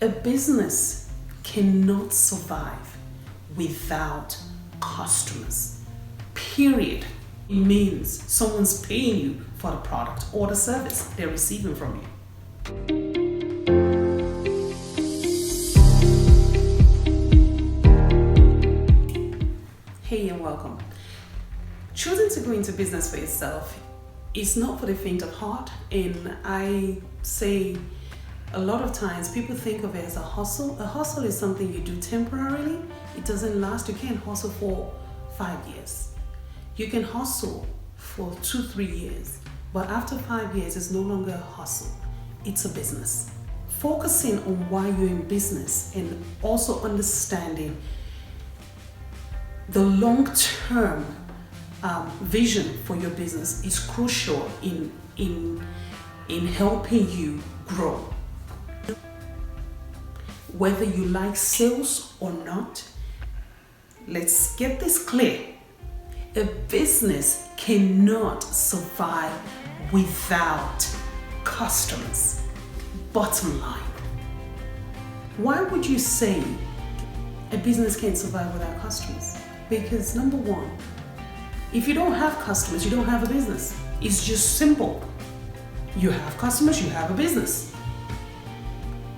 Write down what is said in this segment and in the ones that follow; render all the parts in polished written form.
A business cannot survive without customers. Period. It means someone's paying you for the product or the service they're receiving from you. Hey and welcome. Choosing to go into business for yourself is not for the faint of heart, and I say a lot of times people think of it as a hustle. A hustle is something you do temporarily. It doesn't last. You can't hustle for 5 years. You can hustle for 2-3 years, but after 5 years, it's no longer a hustle. It's a business. Focusing on why you're in business and also understanding the long-term vision for your business is crucial in helping you grow. Whether you like sales or not, let's get this clear. A business cannot survive without customers. Bottom line. Why would you say a business can't survive without customers? Because number one, if you don't have customers, you don't have a business. It's just simple. You have customers, you have a business.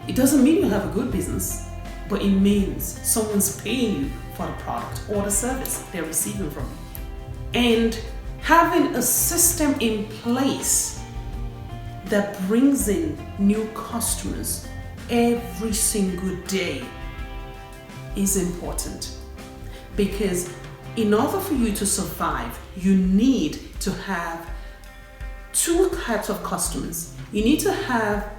It doesn't mean you have a good business, but it means someone's paying you for the product or the service they're receiving from you. And having a system in place that brings in new customers every single day is important. Because in order for you to survive, you need to have two types of customers. You need to have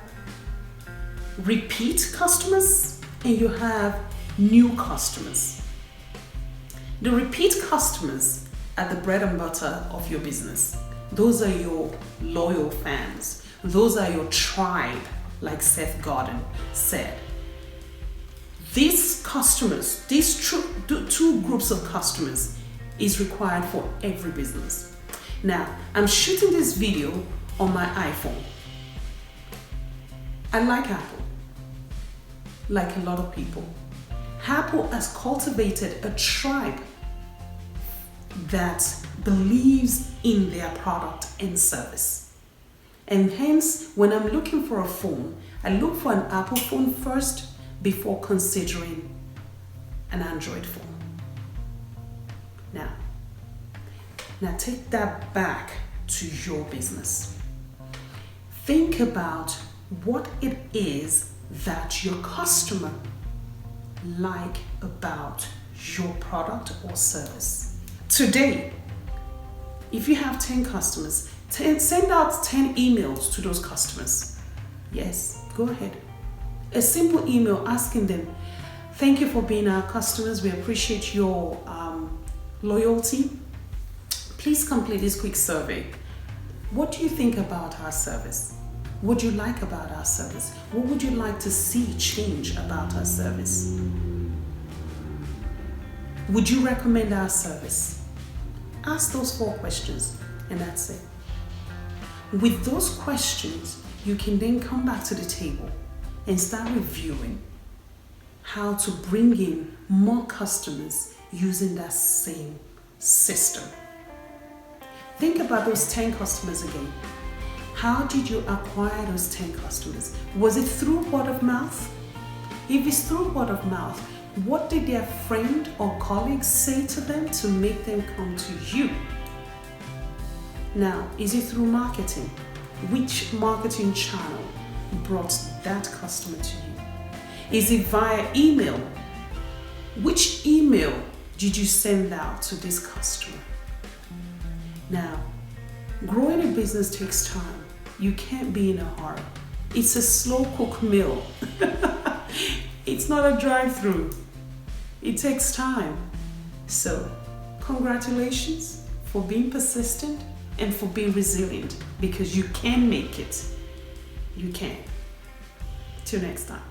repeat customers and you have new customers. The repeat customers are the bread and butter of your business. Those are your loyal fans. Those are your tribe, like Seth Godin said. These customers, these two groups of customers is required for every business. Now, I'm shooting this video on my iPhone. I like Apple, like a lot of people. Apple has cultivated a tribe that believes in their product and service. And hence, when I'm looking for a phone, I look for an Apple phone first before considering an Android phone. Now take that back to your business. Think about what it is that your customer like about your product or service. Today, if you have 10 customers, send out 10 emails to those customers. Yes, go ahead. A simple email asking them, thank you for being our customers. We appreciate your loyalty. Please complete this quick survey. What do you think about our service? What do you like about our service? What would you like to see change about our service? Would you recommend our service? Ask those 4 questions and that's it. With those questions, you can then come back to the table and start reviewing how to bring in more customers using that same system. Think about those 10 customers again. How did you acquire those 10 customers? Was it through word of mouth? If it's through word of mouth, what did their friend or colleagues say to them to make them come to you? Now, is it through marketing? Which marketing channel brought that customer to you? Is it via email? Which email did you send out to this customer? Now, growing a business takes time. You can't be in a hurry. It's a slow cook meal. It's not a drive-through. It takes time. So, congratulations for being persistent and for being resilient, because you can make it. You can. Till next time.